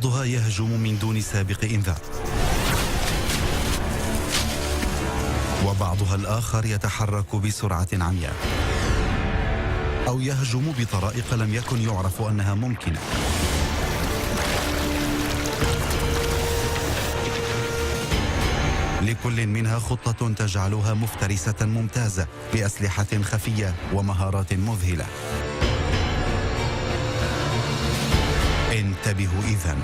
وبعضها يهجم من دون سابق إنذار، وبعضها الآخر يتحرك بسرعة عمياء أو يهجم بطرائق لم يكن يعرف أنها ممكنة. لكل منها خطة تجعلها مفترسة ممتازة بأسلحة خفية ومهارات مذهلة. انتبهوا إذن،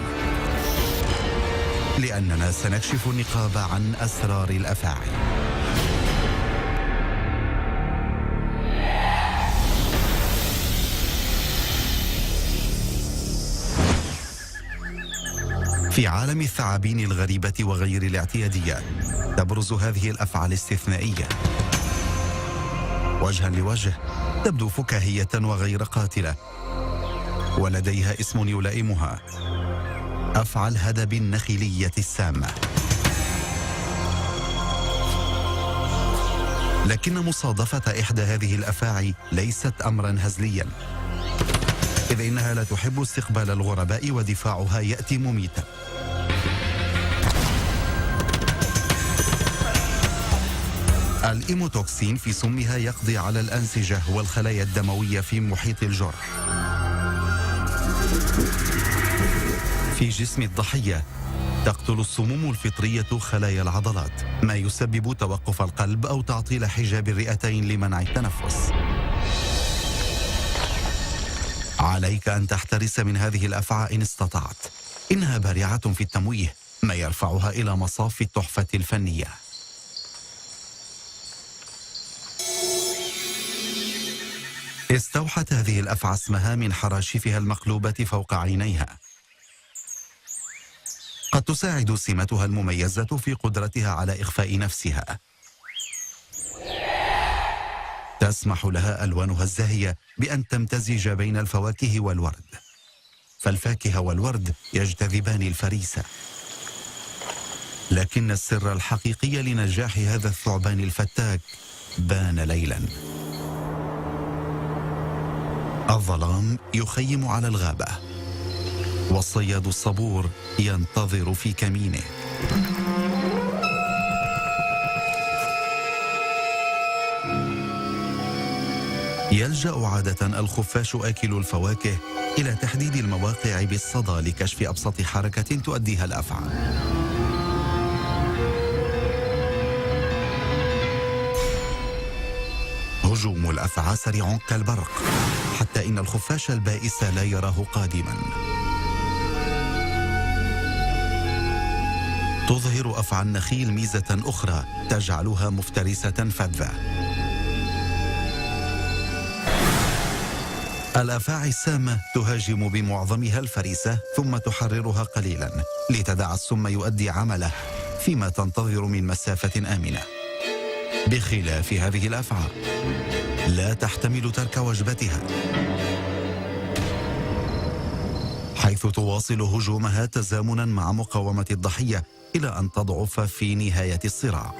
لأننا سنكشف النقاب عن أسرار الأفاعي. في عالم الثعابين الغريبة وغير الاعتيادية تبرز هذه الأفعى الاستثنائية. وجها لوجه تبدو فكاهية وغير قاتلة، ولديها اسم يلائمها: أفعى الهدب النخيلية السامة. لكن مصادفة إحدى هذه الأفاعي ليست أمرا هزليا، إذ إنها لا تحب استقبال الغرباء ودفاعها يأتي مميتا. الإيموتوكسين في سمها يقضي على الأنسجة والخلايا الدموية في محيط الجرح. في جسم الضحية تقتل السموم الفطرية خلايا العضلات، ما يسبب توقف القلب أو تعطيل حجاب الرئتين لمنع التنفس. عليك أن تحترس من هذه الأفعى إن استطعت، إنها بارعة في التمويه، ما يرفعها إلى مصاف التحفة الفنية. استوحت هذه الأفعى اسمها من حراشفها المقلوبة فوق عينيها. قد تساعد سمتها المميزة في قدرتها على إخفاء نفسها. تسمح لها ألوانها الزاهية بأن تمتزج بين الفواكه والورد، فالفاكهة والورد يجتذبان الفريسة. لكن السر الحقيقي لنجاح هذا الثعبان الفتاك بان ليلا. الظلام يخيم على الغابة، والصياد الصبور ينتظر في كمينه. يلجأ عادة الخفاش آكل الفواكه إلى تحديد المواقع بالصدى لكشف أبسط حركة تؤديها الأفعى. هجوم الأفعى سريع كالبرق، حتى إن الخفاش البائس لا يراه قادما. تظهر أفعى النخيل ميزة أخرى تجعلها مفترسة فذة. الأفاعي السامة تهاجم بمعظمها الفريسة ثم تحررها قليلا لتدع السم يؤدي عمله فيما تنتظر من مسافة آمنة. بخلاف هذه الأفعى لا تحتمل ترك وجبتها، حيث تواصل هجومها تزامنا مع مقاومة الضحية إلى أن تضعف في نهاية الصراع.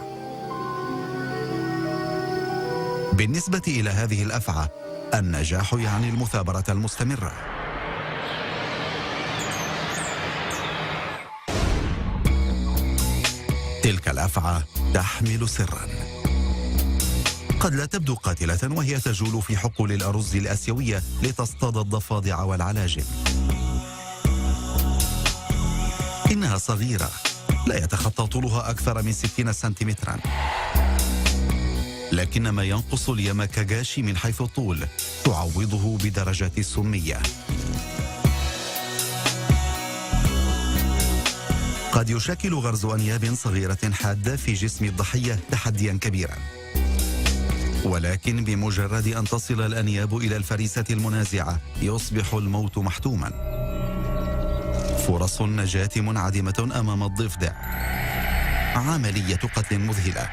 بالنسبة إلى هذه الأفعى النجاح يعني المثابرة المستمرة. تلك الأفعى تحمل سرا قد لا تبدو قاتلة وهي تجول في حقول الأرز الآسيوية لتصطاد الضفادع والعلاجل. إنها صغيرة لا يتخطى طولها أكثر من 60 سنتيمترا، لكن ما ينقص الياماكاغاشي من حيث الطول تعوضه بدرجات السمية. قد يشكل غرز أنياب صغيرة حادة في جسم الضحية تحديا كبيرا، ولكن بمجرد أن تصل الأنياب إلى الفريسة المنازعة يصبح الموت محتوما. فرص النجاة منعدمة أمام الضفدع. عملية قتل مذهلة،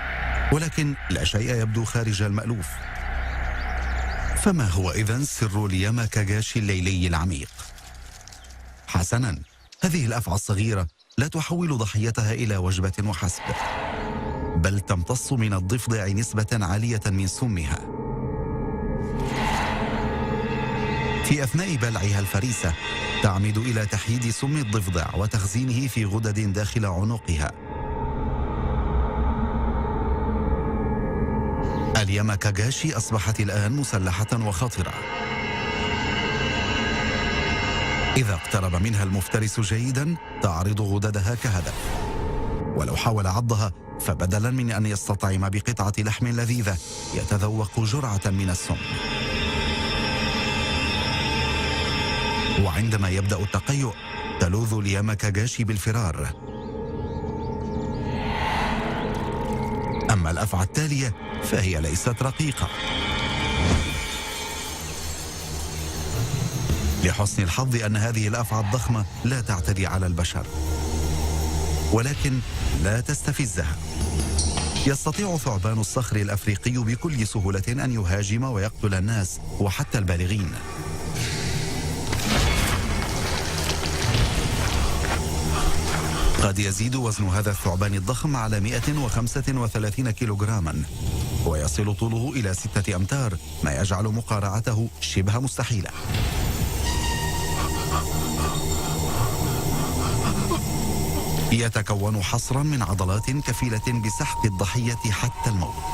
ولكن لا شيء يبدو خارج المألوف. فما هو إذن سر الياماكاغاشي الليلي العميق؟ حسنا، هذه الأفعى الصغيرة لا تحول ضحيتها إلى وجبة وحسب، بل تمتص من الضفدع نسبة عالية من سمها. في في أثناء بلعها الفريسة تعمد إلى تحييد سم الضفدع وتخزينه في غدد داخل عنقها. الياماكاغاشي أصبحت الآن مسلحة وخطرة. إذا اقترب منها المفترس جيدا تعرض غددها كهدف، ولو حاول عضها فبدلا من أن يستطعم بقطعة لحم لذيذة يتذوق جرعة من السم. وعندما يبدأ التقيؤ تلوذ الياماكاغاشي بالفرار. أما الأفعى التالية فهي ليست رقيقة. لحسن الحظ أن هذه الأفعى الضخمة لا تعتدي على البشر، ولكن لا تستفزها. يستطيع ثعبان الصخر الأفريقي بكل سهولة أن يهاجم ويقتل الناس وحتى البالغين. قد يزيد وزن هذا الثعبان الضخم على 135 كيلوغراما، ويصل طوله إلى 6 أمتار، ما يجعل مقارعته شبه مستحيلة. يتكون حصرا من عضلات كفيلة بسحق الضحية حتى الموت.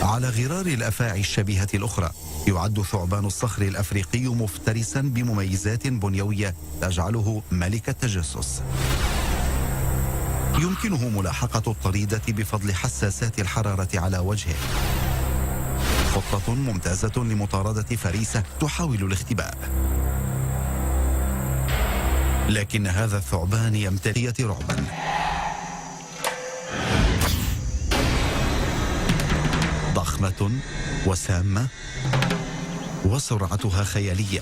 على غرار الأفاعي الشبيهة الأخرى يعد ثعبان الصخر الأفريقي مفترسا بمميزات بنيوية تجعله ملك التجسس. يمكنه ملاحقة الطريدة بفضل حساسات الحرارة على وجهه. خطة ممتازة لمطاردة فريسة تحاول الاختباء. لكن هذا الثعبان يمتلئ رعبا. ضخمة وسامة وسرعتها خيالية.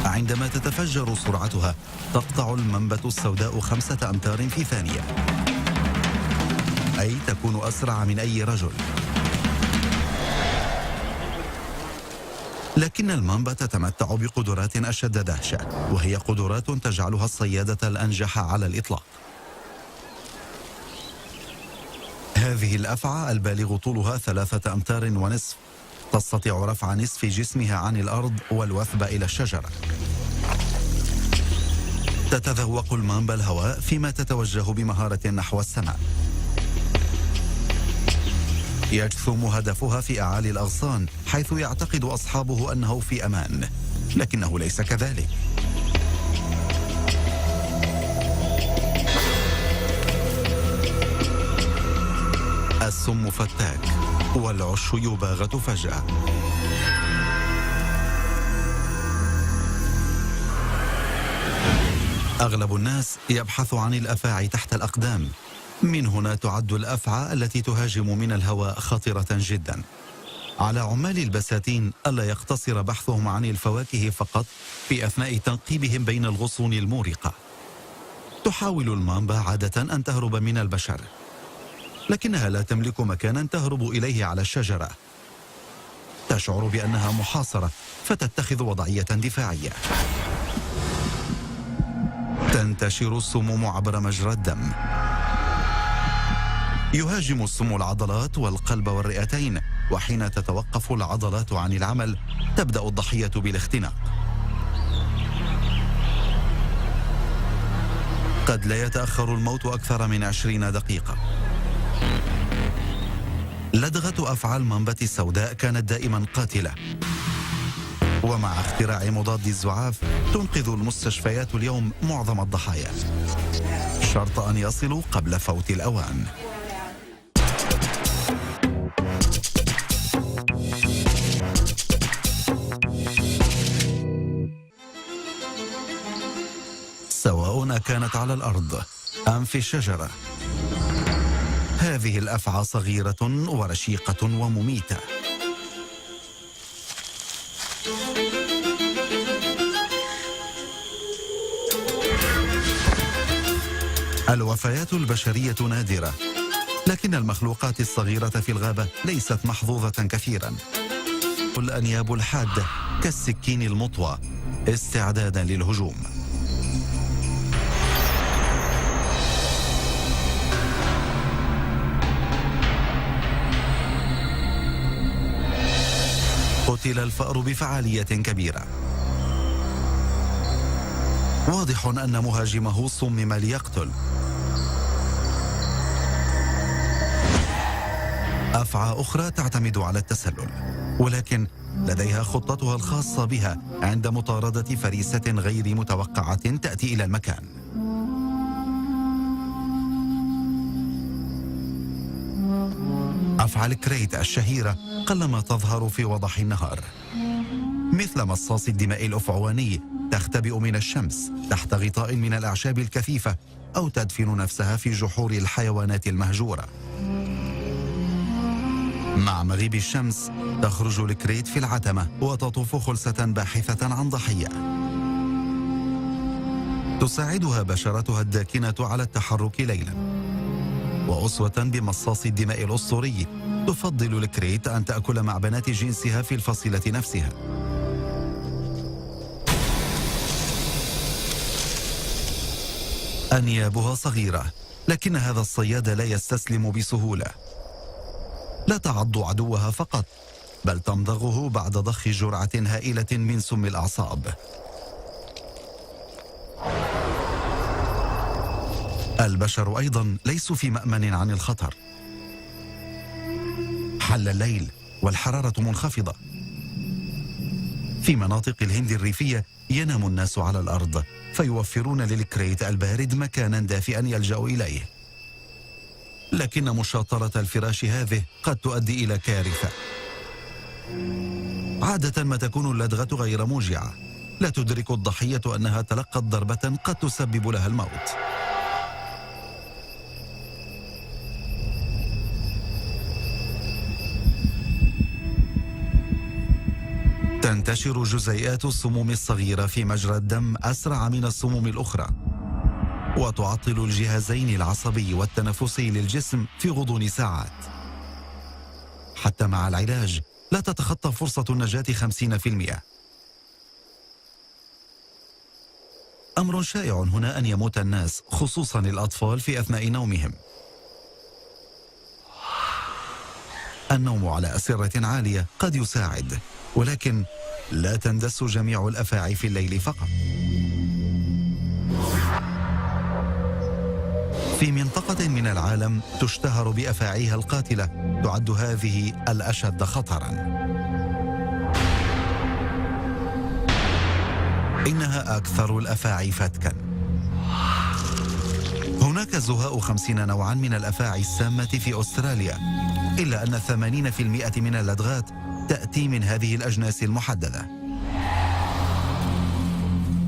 عندما تتفجر سرعتها تقطع المنبت السوداء 5 أمتار في ثانية، أي تكون أسرع من أي رجل. لكن المامبا تتمتع بقدرات أشد دهشة، وهي قدرات تجعلها الصيادة الأنجح على الإطلاق. هذه الأفعى البالغ طولها 3 أمتار ونصف تستطيع رفع نصف جسمها عن الأرض والوثب إلى الشجرة. تتذوق المامبا الهواء فيما تتوجه بمهارة نحو السماء. يجثم هدفها في أعالي الأغصان حيث يعتقد أصحابه أنه في أمان، لكنه ليس كذلك. السم فتاك والعش يباغت فجأة. أغلب الناس يبحث عن الأفاعي تحت الأقدام. من هنا تعد الأفعى التي تهاجم من الهواء خطرة جدا. على عمال البساتين ألا يقتصر بحثهم عن الفواكه فقط في أثناء تنقيبهم بين الغصون المورقة. تحاول المامبا عادة أن تهرب من البشر، لكنها لا تملك مكانا تهرب إليه على الشجرة. تشعر بأنها محاصرة فتتخذ وضعية دفاعية. تنتشر السموم عبر مجرى الدم. يهاجم السم العضلات والقلب والرئتين، وحين تتوقف العضلات عن العمل تبدأ الضحية بالاختناق. قد لا يتأخر الموت أكثر من 20 دقيقة. لدغة أفعى المامبا السوداء كانت دائما قاتلة، ومع اختراع مضاد الزعاف تنقذ المستشفيات اليوم معظم الضحايا، شرط أن يصلوا قبل فوت الأوان. سواء كانت على الأرض أم في الشجرة، هذه الأفعى صغيرة ورشيقة ومميتة. الوفيات البشرية نادرة، لكن المخلوقات الصغيرة في الغابة ليست محظوظة كثيرا. الأنياب الحادة كالسكين المطوى استعدادا للهجوم. قتل الفأر بفعالية كبيرة. واضح أن مهاجمه صمم ليقتل. أفعى أخرى تعتمد على التسلل، ولكن لديها خطتها الخاصة بها عند مطاردة فريسة غير متوقعة تأتي إلى المكان. أفعى الكريت الشهيرة قلما تظهر في وضح النهار، مثل مصاص الدماء الأفعواني تختبئ من الشمس تحت غطاء من الأعشاب الكثيفة، أو تدفن نفسها في جحور الحيوانات المهجورة. مع مغيب الشمس تخرج الكريت في العتمة وتطوف خلسة باحثة عن ضحية. تساعدها بشرتها الداكنة على التحرك ليلا، وأسوة بمصاص الدماء الأسطوري تفضل الكريت أن تأكل مع بنات جنسها في الفصيلة نفسها. أنيابها صغيرة، لكن هذا الصياد لا يستسلم بسهولة. لا تعض عدوها فقط، بل تمضغه بعد ضخ جرعة هائلة من سم الأعصاب. البشر أيضا ليسوا في مأمن عن الخطر. حل الليل والحرارة منخفضة. في مناطق الهند الريفية ينام الناس على الأرض، فيوفرون للكريت البارد مكانا دافئا يلجأ إليه. لكن مشاطرة الفراش هذه قد تؤدي إلى كارثة. عادة ما تكون اللدغة غير موجعة، لا تدرك الضحية أنها تلقت ضربة قد تسبب لها الموت. تنتشر جزيئات السموم الصغيرة في مجرى الدم أسرع من السموم الأخرى، وتعطل الجهازين العصبي والتنفسي للجسم في غضون ساعات. حتى مع العلاج لا تتخطى فرصة النجاة 50%. أمر شائع هنا أن يموت الناس، خصوصا الأطفال، في أثناء نومهم. النوم على أسرة عالية قد يساعد، ولكن لا تندس جميع الأفاعي في الليل فقط. في منطقة من العالم تشتهر بأفاعيها القاتلة، تعد هذه الأشد خطراً. إنها أكثر الأفاعي فتكاً. هناك زهاء 50 نوعاً من الأفاعي السامة في أستراليا، إلا أن 80% من اللدغات تأتي من هذه الأجناس المحددة.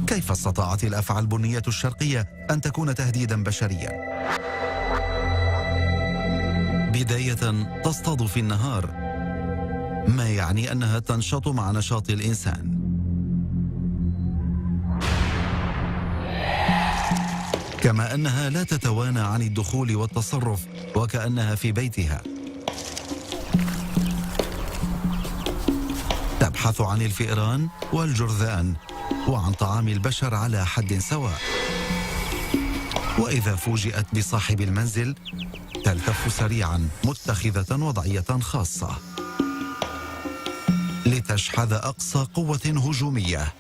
كيف استطاعت الأفعى البنية الشرقية أن تكون تهديداً بشرياً؟ بداية تصطاد في النهار، ما يعني أنها تنشط مع نشاط الإنسان. كما أنها لا تتوانى عن الدخول والتصرف وكأنها في بيتها. تبحث عن الفئران والجرذان وعن طعام البشر على حد سواء. وإذا فوجئت بصاحب المنزل تلتف سريعا متخذة وضعية خاصة لتشحذ أقصى قوة هجومية.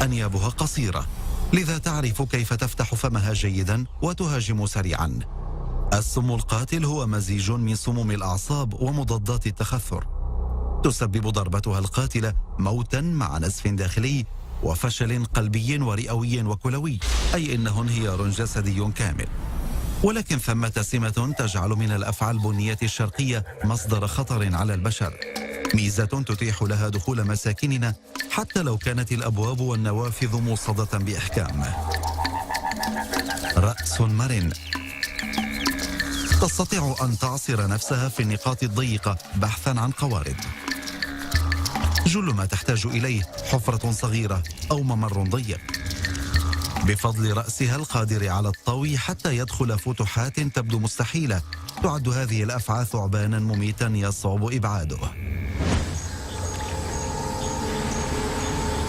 أنيابها قصيرة، لذا تعرف كيف تفتح فمها جيدا وتهاجم سريعا. السم القاتل هو مزيج من سموم الأعصاب ومضادات التخثر. تسبب ضربتها القاتلة موتا مع نزف داخلي وفشل قلبي ورئوي وكلوي، أي إنه انهيار جسدي كامل. ولكن ثمة سمة تجعل من الأفعى البنية الشرقية مصدر خطر على البشر، ميزة تتيح لها دخول مساكننا حتى لو كانت الأبواب والنوافذ موصدة بإحكام. رأس مرن، تستطيع أن تعصر نفسها في النقاط الضيقة بحثا عن قوارض. جل ما تحتاج إليه حفرة صغيرة أو ممر ضيق. بفضل رأسها القادر على الطوي حتى يدخل فتحات تبدو مستحيلة، تعد هذه الأفعى ثعبانا مميتا يصعب إبعاده.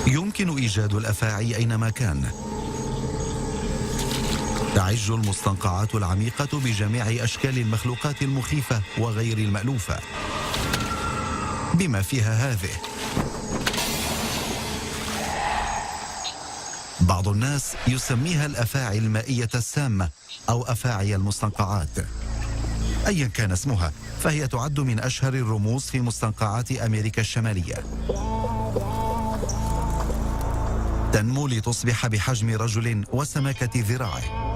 يمكن إيجاد الأفاعي أينما كان. تعج المستنقعات العميقة بجميع أشكال المخلوقات المخيفة وغير المألوفة، بما فيها هذه. بعض الناس يسميها الأفاعي المائية السامة أو أفاعي المستنقعات. أيا كان اسمها، فهي تعد من أشهر الرموز في مستنقعات أمريكا الشمالية. تنمو لتصبح بحجم رجل وسماكة ذراعه،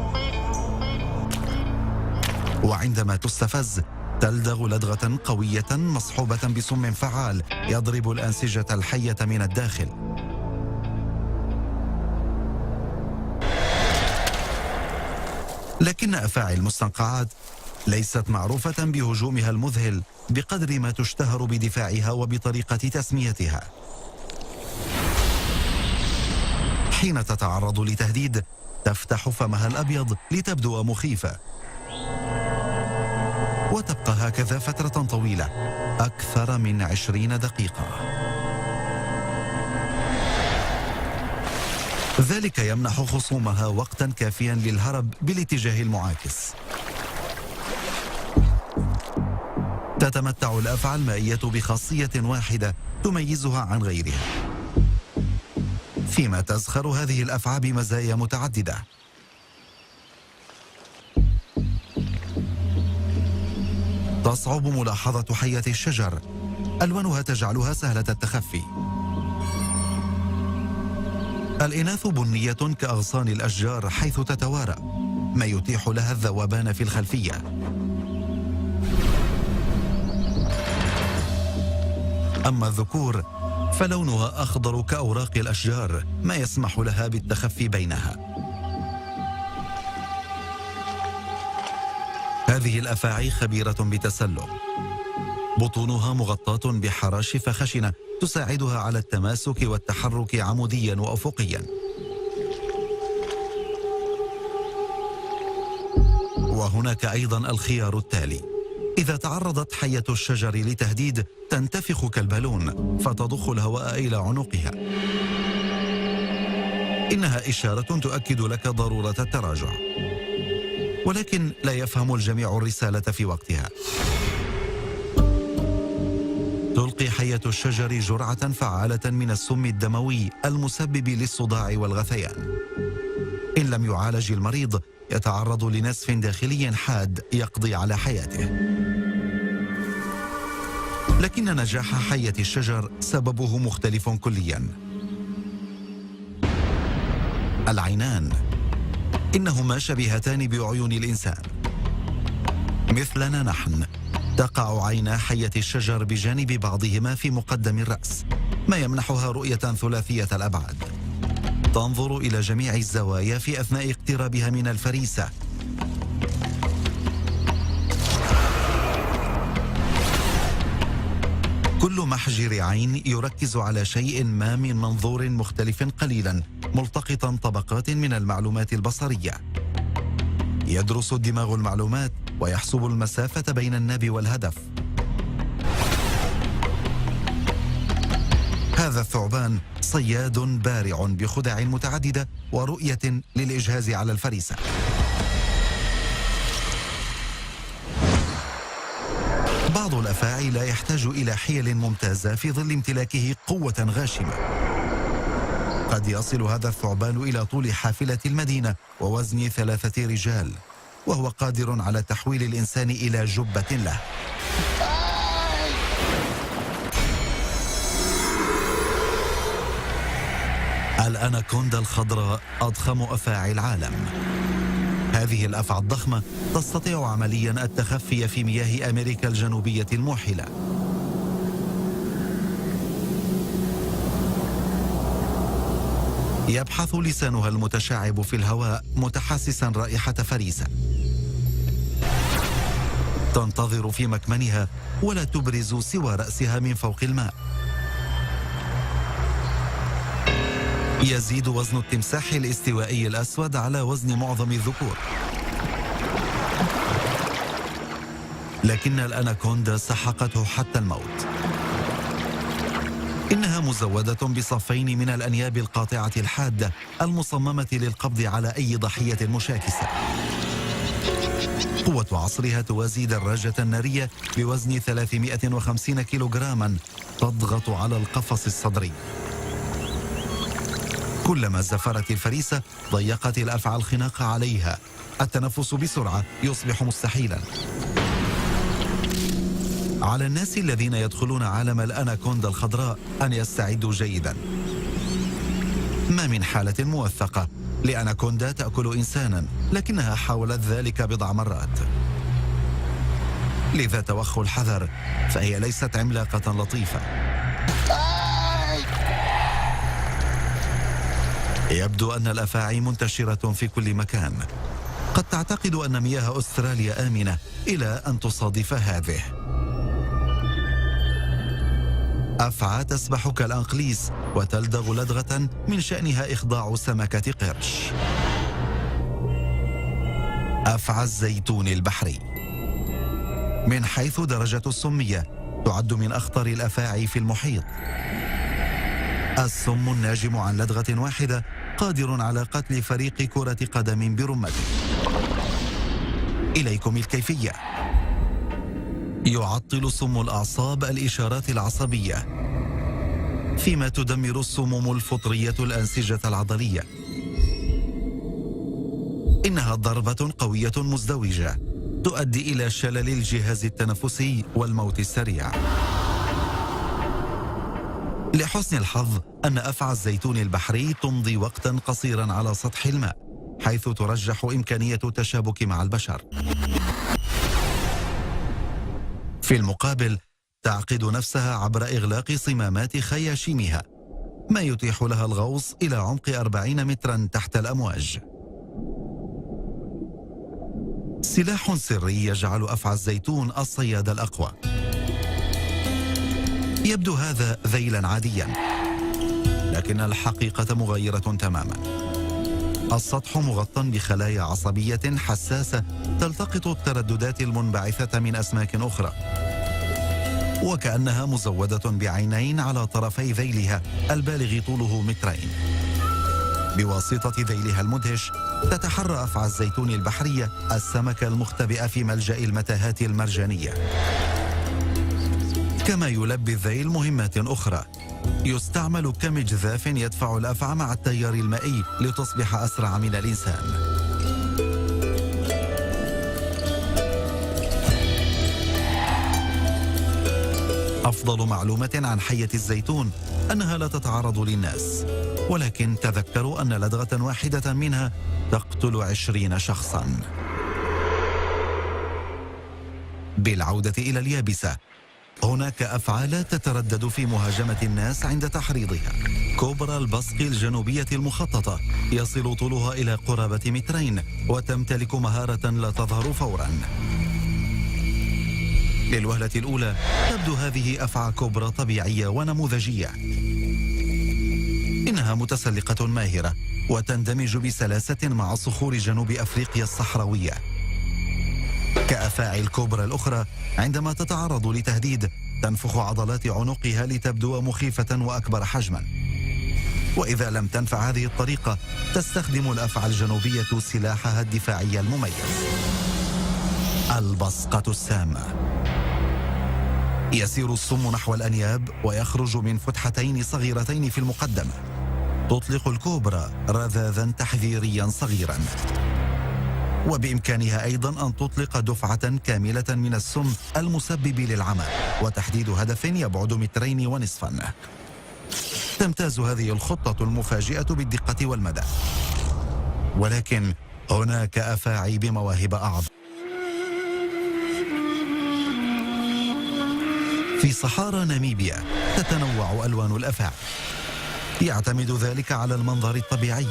وعندما تستفز تلدغ لدغة قوية مصحوبة بسم فعال يضرب الأنسجة الحية من الداخل. لكن أفاعي المستنقعات ليست معروفة بهجومها المذهل بقدر ما تشتهر بدفاعها وبطريقة تسميتها. حين تتعرض لتهديد تفتح فمها الأبيض لتبدو مخيفة، وتبقى هكذا فترة طويلة أكثر من 20 دقيقة. ذلك يمنح خصومها وقتا كافيا للهرب بالاتجاه المعاكس. تتمتع الأفعى المائية بخاصية واحدة تميزها عن غيرها، فيما تزخر هذه الأفعى بمزايا متعددة. تصعب ملاحظة حية الشجر، ألوانها تجعلها سهلة التخفي. الإناث بنية كأغصان الأشجار حيث تتوارى، ما يتيح لها الذوبان في الخلفية. أما الذكور فلونها أخضر كأوراق الأشجار، ما يسمح لها بالتخفي بينها. هذه الأفاعي خبيرة بتسلل، بطونها مغطاة بحراشف خشنة تساعدها على التماسك والتحرك عموديا وأفقيا. وهناك أيضا الخيار التالي: إذا تعرضت حية الشجر لتهديد تنتفخ كالبالون فتضخ الهواء إلى عنقها. إنها إشارة تؤكد لك ضرورة التراجع، ولكن لا يفهم الجميع الرسالة في وقتها. تلقي حية الشجر جرعة فعالة من السم الدموي المسبب للصداع والغثيان. إن لم يعالج المريض يتعرض لنزف داخلي حاد يقضي على حياته. لكن نجاح حية الشجر سببه مختلف كليا. العينان، إنهما شبيهتان بعيون الإنسان. مثلنا نحن، تقع عينا حية الشجر بجانب بعضهما في مقدم الرأس، ما يمنحها رؤية ثلاثية الأبعاد. تنظر إلى جميع الزوايا في أثناء اقترابها من الفريسة. كل محجر عين يركز على شيء ما من منظور مختلف قليلا، ملتقطا طبقات من المعلومات البصرية. يدرس الدماغ المعلومات ويحسب المسافة بين الناب والهدف. هذا الثعبان صياد بارع بخدع متعددة ورؤية للإجهاز على الفريسة. بعض الأفاعي لا يحتاج إلى حيل ممتازة في ظل امتلاكه قوة غاشمة. قد يصل هذا الثعبان إلى طول حافلة المدينة ووزن 3 رجال، وهو قادر على تحويل الإنسان إلى جبة له. الأناكوندا الخضراء أضخم أفاعي العالم. هذه الأفعى الضخمة تستطيع عمليا التخفي في مياه أمريكا الجنوبية الموحلة. يبحث لسانها المتشعب في الهواء متحسسا رائحة فريسة. تنتظر في مكمنها ولا تبرز سوى رأسها من فوق الماء. يزيد وزن التمساح الاستوائي الأسود على وزن معظم الذكور، لكن الأناكوندا سحقته حتى الموت. إنها مزودة بصفين من الأنياب القاطعة الحادة المصممة للقبض على أي ضحية مشاكسة. قوة عصرها توازي دراجة نارية بوزن 350 كيلوغراما تضغط على القفص الصدري. كلما زفرت الفريسة ضيقت الأفعى الخناق عليها. التنفس بسرعة يصبح مستحيلا. على الناس الذين يدخلون عالم الأناكوندا الخضراء أن يستعدوا جيدا. ما من حالة موثقة لأناكوندا تأكل إنسانا، لكنها حاولت ذلك بضع مرات. لذا توخوا الحذر، فهي ليست عملاقة لطيفة. يبدو أن الأفاعي منتشرة في كل مكان. قد تعتقد أن مياه أستراليا آمنة إلى أن تصادف هذه. أفعى تسبح كالأنقليس وتلدغ لدغة من شأنها إخضاع سمكة قرش. أفعى الزيتون البحري من حيث درجة السمية تعد من أخطر الأفاعي في المحيط. السم الناجم عن لدغة واحدة قادر على قتل فريق كرة قدم برمته. إليكم الكيفية. يعطل السم الأعصاب الإشارات العصبية، فيما تدمر السموم الفطرية الأنسجة العضلية. إنها ضربة قوية مزدوجة تؤدي إلى شلل الجهاز التنفسي والموت السريع. لحسن الحظ أن أفعى الزيتون البحري تمضي وقتا قصيرا على سطح الماء، حيث ترجح إمكانية التشابك مع البشر. في المقابل تعقد نفسها عبر إغلاق صمامات خياشيمها، ما يتيح لها الغوص إلى عمق 40 مترا تحت الأمواج. سلاح سري يجعل أفعى الزيتون الصياد الأقوى. يبدو هذا ذيلا عاديا، لكن الحقيقة مغايرة تماما. السطح مغطى بخلايا عصبية حساسة تلتقط الترددات المنبعثة من أسماك أخرى، وكأنها مزودة بعينين على طرفي ذيلها البالغ طوله 2 متر. بواسطة ذيلها المدهش تتحرى أفعى الزيتون البحرية السمكة المختبئة في ملجأ المتاهات المرجانية. كما يلبي الذيل مهمات أخرى. يستعمل كمجذاف يدفع الأفعى مع التيار المائي لتصبح أسرع من الإنسان. أفضل معلومة عن حية الزيتون أنها لا تتعرض للناس، ولكن تذكروا أن لدغة واحدة منها تقتل 20 شخصا. بالعودة إلى اليابسة، هناك أفعى لا تتردد في مهاجمة الناس عند تحريضها. كوبرا البصق الجنوبية المخططة يصل طولها إلى قرابة 2 متر، وتمتلك مهارة لا تظهر فورا. للوهلة الأولى تبدو هذه أفعى كوبرا طبيعية ونموذجية. إنها متسلقة ماهرة وتندمج بسلاسة مع صخور جنوب أفريقيا الصحراوية. كأفاعي الكوبرا الأخرى عندما تتعرض لتهديد تنفخ عضلات عنقها لتبدو مخيفة وأكبر حجما. وإذا لم تنفع هذه الطريقة تستخدم الأفعى الجنوبية سلاحها الدفاعي المميز، البصقة السامة. يسير السم نحو الأنياب ويخرج من فتحتين صغيرتين في المقدمة. تطلق الكوبرا رذاذا تحذيريا صغيرا، وبإمكانها أيضا أن تطلق دفعة كاملة من السم المسبب للعمى وتحديد هدف يبعد 2.5 متر. تمتاز هذه الخطة المفاجئة بالدقة والمدى، ولكن هناك أفاعي بمواهب أعظم. في صحارى ناميبيا تتنوع ألوان الأفاعي، يعتمد ذلك على المنظر الطبيعي،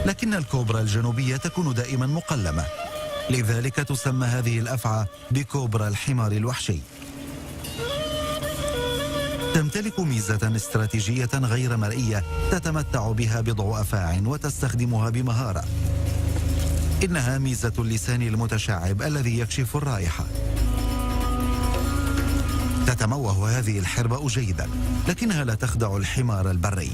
لكن الكوبرا الجنوبية تكون دائما مقلمة، لذلك تسمى هذه الأفعى بكوبرا الحمار الوحشي. تمتلك ميزة استراتيجية غير مرئية تتمتع بها بضع أفاع وتستخدمها بمهارة. إنها ميزة اللسان المتشعب الذي يكشف الرائحة. تتموه هذه الحرباء جيدا، لكنها لا تخدع الحمار البري.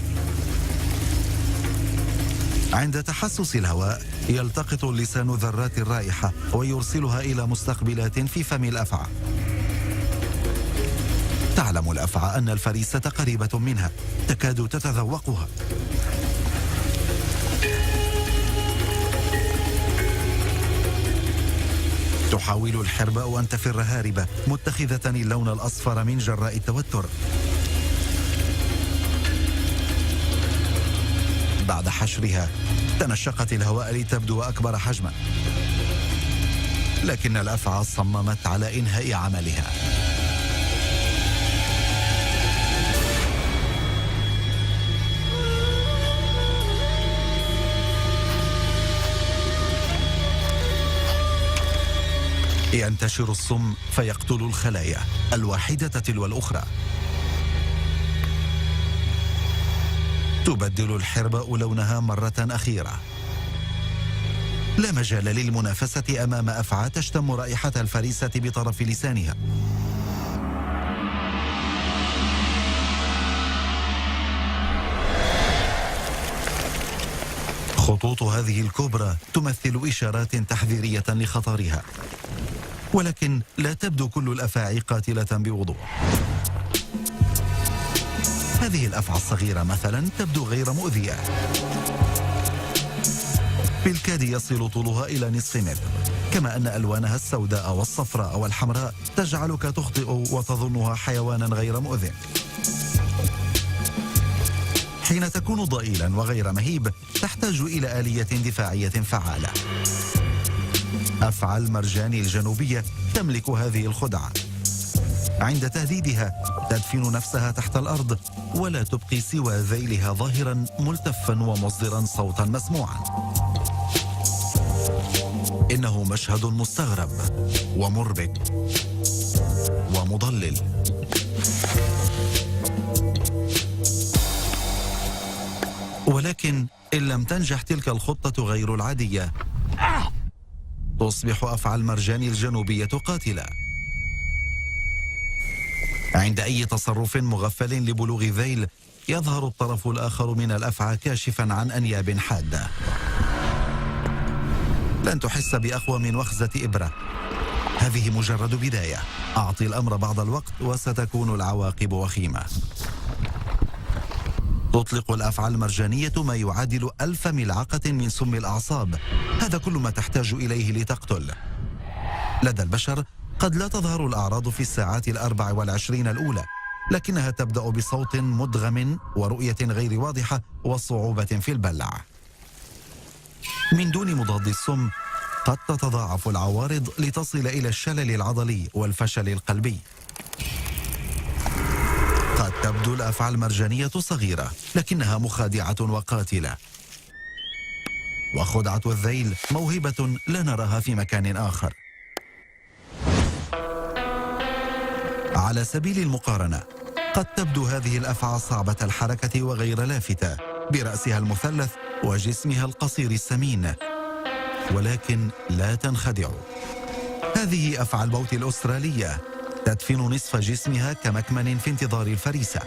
عند تحسس الهواء يلتقط اللسان ذرات الرائحة ويرسلها إلى مستقبلات في فم الأفعى. تعلم الأفعى أن الفريسة قريبة منها، تكاد تتذوقها. تحاول الحرباء أن تفر هاربة، متخذة اللون الأصفر من جراء التوتر. بعد حشرها تنشقت الهواء لتبدو أكبر حجما، لكن الأفعى صممت على إنهاء عملها. ينتشر السم فيقتل الخلايا الواحدة تلو الأخرى. تبدل الحرباء لونها مرة أخيرة. لا مجال للمنافسة أمام أفعى تشتم رائحة الفريسة بطرف لسانها. خطوط هذه الكوبرا تمثل إشارات تحذيرية لخطرها، ولكن لا تبدو كل الأفاعي قاتلة بوضوح. هذه الأفعى الصغيرة مثلا تبدو غير مؤذية، بالكاد يصل طولها إلى نصف متر، كما أن ألوانها السوداء والصفراء والحمراء تجعلك تخطئ وتظنها حيوانا غير مؤذٍ. حين تكون ضئيلا وغير مهيب تحتاج إلى آلية دفاعية فعالة. أفعى المرجان الجنوبية تملك هذه الخدعة. عند تهديدها تدفن نفسها تحت الأرض ولا تبقي سوى ذيلها ظاهرا ملتفا ومصدرا صوتا مسموعا. إنه مشهد مستغرب ومربك ومضلل. ولكن إن لم تنجح تلك الخطة غير العادية، تصبح أفعى المرجان الجنوبية قاتلة. عند أي تصرف مغفل لبلوغ ذيل يظهر الطرف الآخر من الأفعى كاشفا عن أنياب حادة. لن تحس بأقوى من وخزة إبرة. هذه مجرد بداية. أعطي الأمر بعض الوقت وستكون العواقب وخيمة. تطلق الأفعى المرجانية ما يعادل 1000 ملعقة من سم الأعصاب. هذا كل ما تحتاج إليه لتقتل. لدى البشر قد لا تظهر الأعراض في الساعات 24 الأولى، لكنها تبدأ بصوت مدغم ورؤية غير واضحة وصعوبة في البلع. من دون مضاد السم قد تتضاعف العوارض لتصل إلى الشلل العضلي والفشل القلبي. قد تبدو الأفعى المرجانية صغيرة، لكنها مخادعة وقاتلة. وخدعة الذيل موهبة لا نراها في مكان آخر. على سبيل المقارنة، قد تبدو هذه الأفعى صعبة الحركة وغير لافتة، برأسها المثلث وجسمها القصير السمين، ولكن لا تنخدع. هذه أفعى الموت الأسترالية، تدفن نصف جسمها كمكمن في انتظار الفريسة.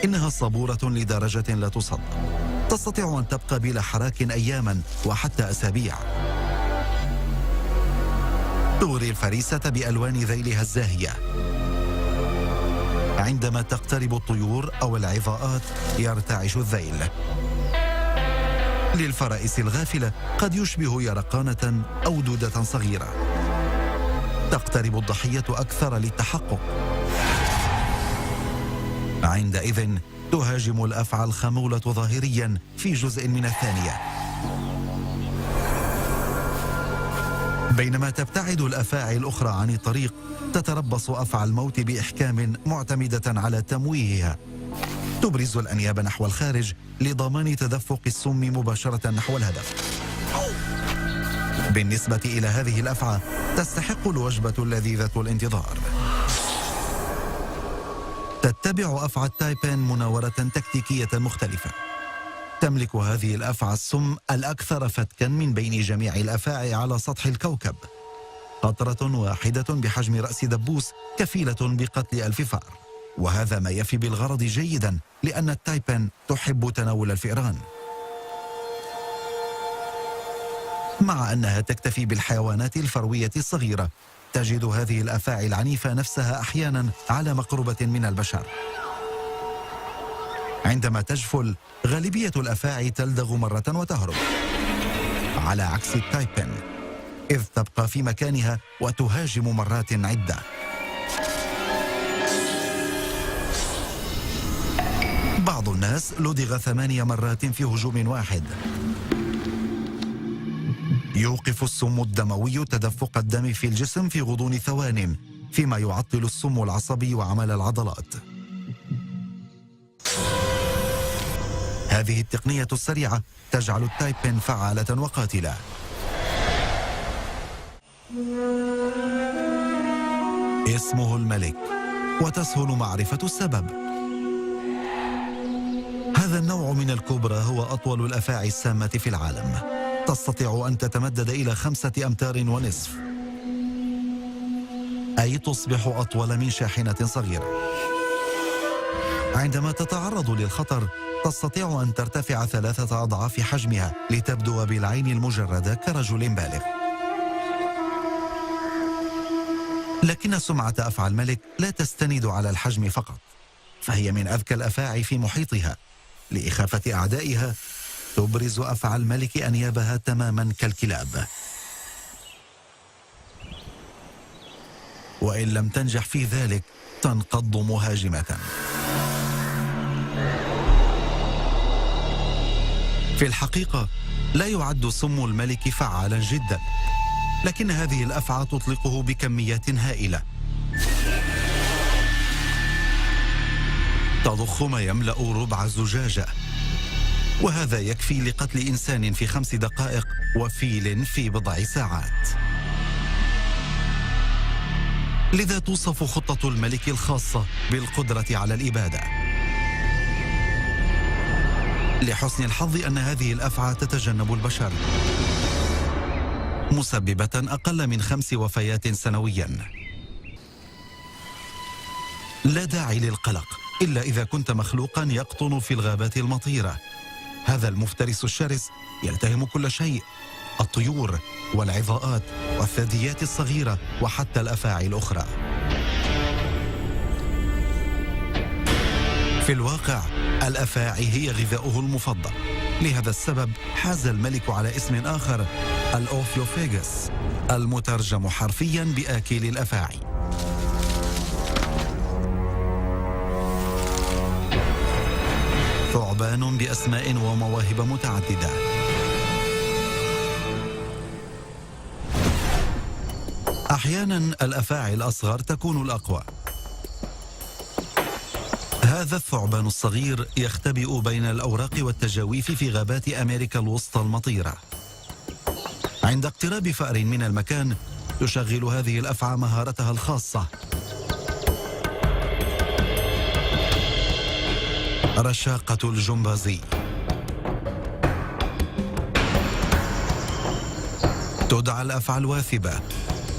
إنها صبورة لدرجة لا تصدق. تستطيع أن تبقى بلا حراك أياما وحتى أسابيع. تغري الفريسة بألوان ذيلها الزاهية. عندما تقترب الطيور أو العظاءات يرتعش الذيل. للفرائس الغافلة قد يشبه يرقانة أو دودة صغيرة. تقترب الضحية أكثر للتحقق. عندئذ تهاجم الأفعى الخمولة ظاهريا في جزء من الثانية. بينما تبتعد الأفاعي الأخرى عن الطريق، تتربص أفعى الموت بإحكام معتمدة على تمويهها. تبرز الأنياب نحو الخارج لضمان تدفق السم مباشرة نحو الهدف. بالنسبة إلى هذه الأفعى تستحق الوجبة اللذيذة الانتظار. تتبع أفعى التايبين مناورة تكتيكية مختلفة. تملك هذه الأفعى السم الأكثر فتكا من بين جميع الأفاعي على سطح الكوكب. قطرة واحدة بحجم رأس دبوس كفيلة بقتل 1000 فأر، وهذا ما يفي بالغرض جيدا لأن التايبن تحب تناول الفئران. مع أنها تكتفي بالحيوانات الفروية الصغيرة، تجد هذه الأفاعي العنيفة نفسها أحيانا على مقربة من البشر. عندما تجفل، غالبية الأفاعي تلدغ مرة وتهرب، على عكس التايبن إذ تبقى في مكانها وتهاجم مرات عدة. بعض الناس لدغ 8 مرات في هجوم واحد. يوقف السم الدموي تدفق الدم في الجسم في غضون ثوان، فيما يعطل السم العصبي وعمل العضلات. هذه التقنية السريعة تجعل التايبن فعالة وقاتلة. اسمه الملك، وتسهل معرفة السبب. هذا النوع من الكوبرا هو أطول الأفاعي السامة في العالم، تستطيع أن تتمدد إلى 5 أمتار ونصف، أي تصبح أطول من شاحنة صغيرة. عندما تتعرض للخطر تستطيع أن ترتفع 3 أضعاف حجمها لتبدو بالعين المجردة كرجل بالغ. لكن سمعة أفعى الملك لا تستند على الحجم فقط، فهي من أذكى الأفاعي في محيطها. لإخافة أعدائها تبرز أفعى الملك أنيابها تماما كالكلاب، وإن لم تنجح في ذلك تنقض مهاجمة. في الحقيقة لا يعد سم الملك فعالا جدا، لكن هذه الأفعى تطلقه بكميات هائلة، تضخ ما يملأ ربع زجاجة، وهذا يكفي لقتل إنسان في 5 دقائق وفيل في بضع ساعات. لذا توصف خطة الملك الخاصة بالقدرة على الإبادة. لحسن الحظ أن هذه الأفعى تتجنب البشر، مسببة أقل من 5 وفيات سنويا. لا داعي للقلق إلا إذا كنت مخلوقا يقطن في الغابات المطيرة. هذا المفترس الشرس يلتهم كل شيء، الطيور والعظاءات والثدييات الصغيرة وحتى الأفاعي الأخرى. في الواقع الأفاعي هي غذاؤه المفضل، لهذا السبب حاز الملك على اسم آخر، الأوفيوفاجس، المترجم حرفيا بآكل الأفاعي. ثعبان بأسماء ومواهب متعددة. أحيانا الأفاعي الأصغر تكون الأقوى. هذا الثعبان الصغير يختبئ بين الأوراق والتجاويف في غابات أمريكا الوسطى المطيرة. عند اقتراب فأر من المكان تشغل هذه الأفعى مهارتها الخاصة، رشاقة الجمبازي. تدعى الأفعى الواثبة،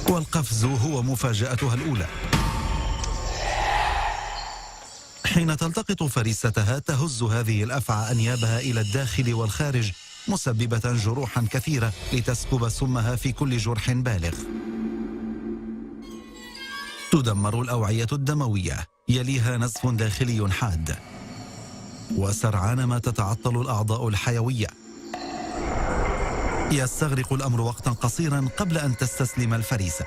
والقفز هو مفاجأتها الأولى. حين تلتقط فريستها تهز هذه الأفعى أنيابها إلى الداخل والخارج، مسببة جروحا كثيرة لتسكب سمها في كل جرح بالغ. تدمر الأوعية الدموية، يليها نزف داخلي حاد، وسرعان ما تتعطل الأعضاء الحيوية. يستغرق الأمر وقتا قصيرا قبل أن تستسلم الفريسة.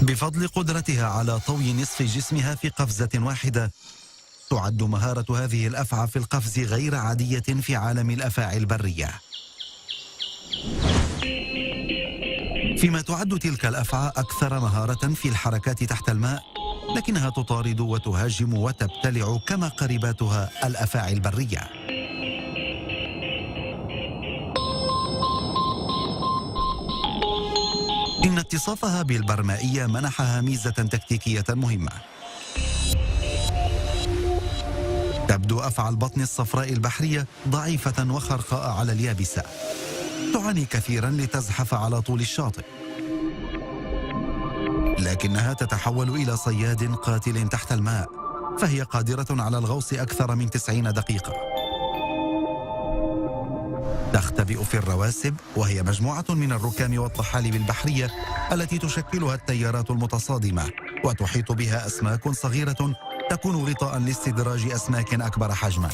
بفضل قدرتها على طوي نصف جسمها في قفزة واحدة، تعد مهارة هذه الأفعى في القفز غير عادية في عالم الأفاعي البرية. فيما تعد تلك الأفعى أكثر مهارة في الحركات تحت الماء، لكنها تطارد وتهاجم وتبتلع كما قريباتها الأفاعي البرية. إن اتصافها بالبرمائية منحها ميزة تكتيكية مهمة. تبدو أفعى البطن الصفراء البحرية ضعيفة وخرقاء على اليابسة، تعاني كثيرا لتزحف على طول الشاطئ، لكنها تتحول إلى صياد قاتل تحت الماء، فهي قادرة على الغوص أكثر من 90 دقيقة. تختبئ في الرواسب، وهي مجموعة من الركام والطحالب البحرية التي تشكلها التيارات المتصادمة، وتحيط بها أسماك صغيرة تكون غطاء لاستدراج أسماك أكبر حجما.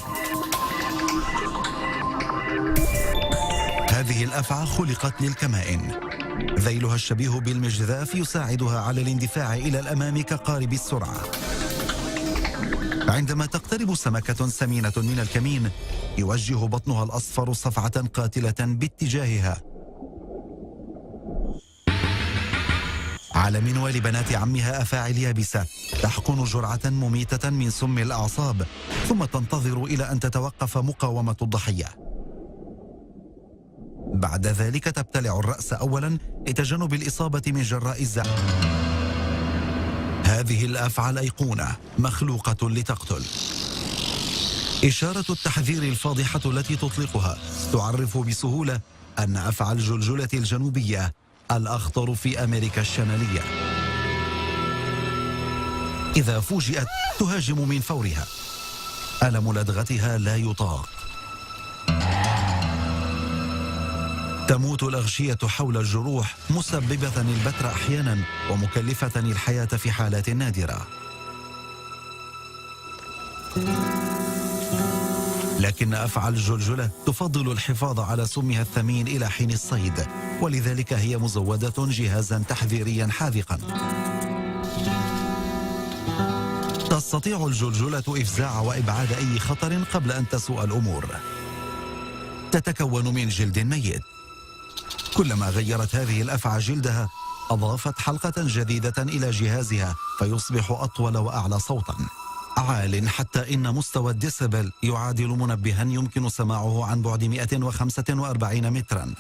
هذه الأفعى خلقت للكمائن، ذيلها الشبيه بالمجذاف يساعدها على الاندفاع إلى الأمام كقارب السرعة. عندما تقترب سمكة سمينة من الكمين، يوجه بطنها الأصفر صفعة قاتلة باتجاهها. على منوال بنات عمها أفاعي اليابسة تحقن جرعة مميتة من سم الأعصاب، ثم تنتظر إلى أن تتوقف مقاومة الضحية. بعد ذلك تبتلع الرأس أولا لتجنب الإصابة من جراء الزحف. هذه الأفعى الأيقونة مخلوقة لتقتل. إشارة التحذير الفاضحة التي تطلقها تعرف بسهولة أن أفعى الجلجلة الجنوبية الأخطر في أمريكا الشمالية. إذا فوجئت تهاجم من فورها، ألم لدغتها لا يطاق. تموت الأغشية حول الجروح، مسببة البتر أحيانا ومكلفة الحياة في حالات نادرة. لكن أفعى الجلجلة تفضل الحفاظ على سمها الثمين إلى حين الصيد، ولذلك هي مزودة جهازا تحذيريا حاذقا. تستطيع الجلجلة إفزاع وإبعاد أي خطر قبل أن تسوء الأمور. تتكون من جلد ميت. كلما غيرت هذه الأفعى جلدها أضافت حلقة جديدة إلى جهازها، فيصبح أطول وأعلى صوتا، عال حتى إن مستوى الديسبل يعادل منبها يمكن سماعه عن بعد 145 مترا.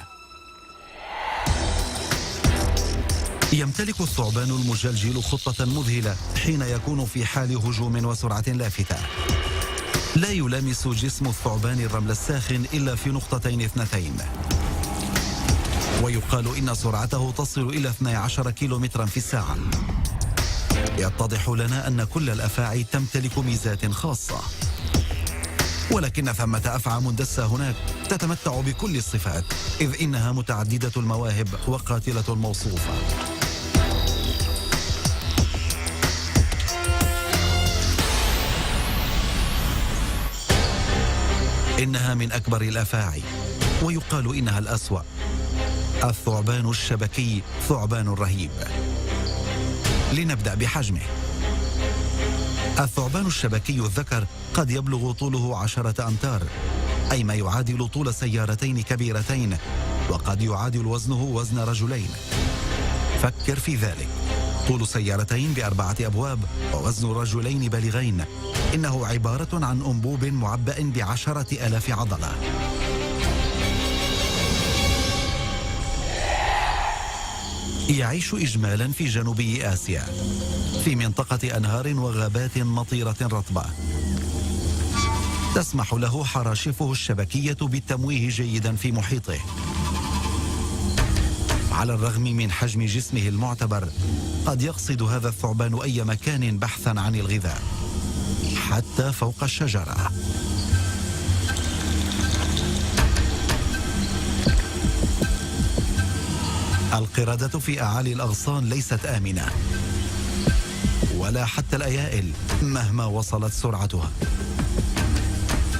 يمتلك الثعبان المجلجل خطة مذهلة حين يكون في حال هجوم وسرعة لافتة. لا يلامس جسم الثعبان الرمل الساخن إلا في نقطتين اثنتين، ويقال إن سرعته تصل إلى 12 كيلومترا في الساعة. يتضح لنا أن كل الأفاعي تمتلك ميزات خاصة، ولكن ثمة أفعى مندسة هناك تتمتع بكل الصفات، إذ إنها متعددة المواهب وقاتلة الموصوفة. إنها من أكبر الأفاعي، ويقال إنها الأسوأ. الثعبان الشبكي ثعبان رهيب. لنبدأ بحجمه. الثعبان الشبكي الذكر قد يبلغ طوله 10 أمتار، أي ما يعادل طول سيارتين كبيرتين، وقد يعادل وزنه وزن رجلين. فكر في ذلك، طول سيارتين ب4 أبواب ووزن رجلين بالغين. إنه عبارة عن أنبوب معبأ ب10,000 عضلة. يعيش إجمالا في جنوب آسيا، في منطقة أنهار وغابات مطيرة رطبة. تسمح له حراشفه الشبكية بالتمويه جيدا في محيطه. على الرغم من حجم جسمه المعتبر، قد يقصد هذا الثعبان أي مكان بحثا عن الغذاء، حتى فوق الشجرة. القردة في أعالي الأغصان ليست آمنة، ولا حتى الأيائل مهما وصلت سرعتها.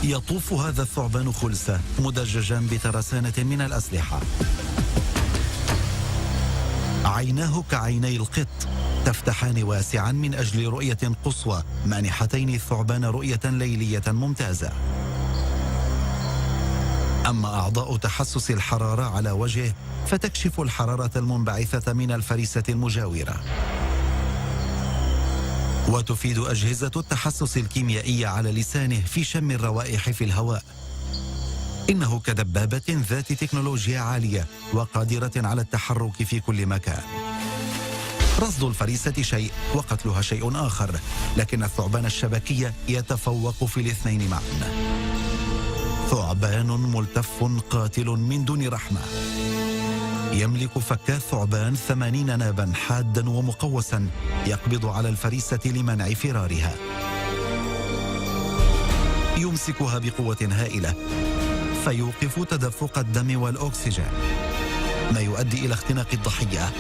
يطوف هذا الثعبان خلسة مدججا بترسانة من الأسلحة. عيناه كعيني القط، تفتحان واسعا من أجل رؤية قصوى، مانحتين الثعبان رؤية ليلية ممتازة. أما أعضاء تحسس الحرارة على وجهه فتكشف الحرارة المنبعثة من الفريسة المجاورة. وتفيد أجهزة التحسس الكيميائية على لسانه في شم الروائح في الهواء. إنه كدبابة ذات تكنولوجيا عالية وقادرة على التحرك في كل مكان. رصد الفريسة شيء وقتلها شيء آخر، لكن الثعبان الشبكي يتفوق في الاثنين معا. ثعبان ملتف قاتل من دون رحمة. يملك فك الثعبان 80 نابا حادا ومقوسا يقبض على الفريسة لمنع فرارها. يمسكها بقوة هائلة فيوقف تدفق الدم والأكسجين، ما يؤدي إلى اختناق الضحية.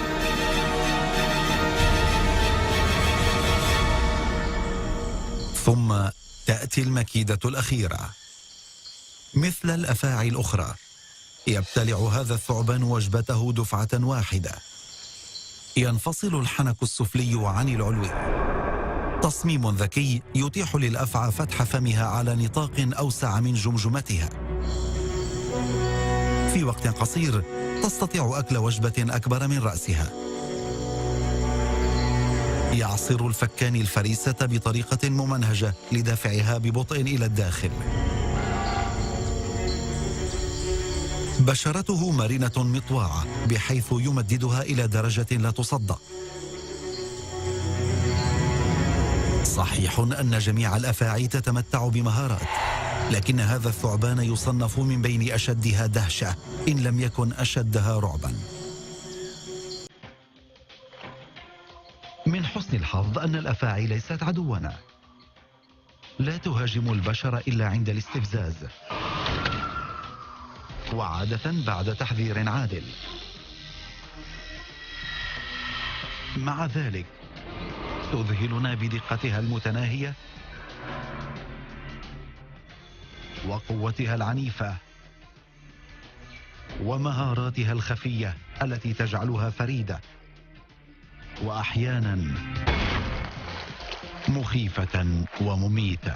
ثم تأتي المكيدة الأخيرة. مثل الأفاعي الأخرى يبتلع هذا الثعبان وجبته دفعة واحدة. ينفصل الحنك السفلي عن العلوي، تصميم ذكي يتيح للأفعى فتح فمها على نطاق أوسع من جمجمتها. في وقت قصير تستطيع أكل وجبة أكبر من رأسها. يعصر الفكان الفريسة بطريقة ممنهجة لدفعها ببطء إلى الداخل. بشرته مرنة مطواعة بحيث يمددها إلى درجة لا تصدق. صحيح أن جميع الأفاعي تتمتع بمهارات، لكن هذا الثعبان يصنف من بين أشدها دهشة إن لم يكن أشدها رعبا. من حسن الحظ أن الأفاعي ليست عدونا. لا تهاجم البشر إلا عند الاستفزاز، وعادة بعد تحذير عادل. مع ذلك تذهلنا بدقتها المتناهية وقوتها العنيفة ومهاراتها الخفية التي تجعلها فريدة وأحيانا مخيفة ومميتة.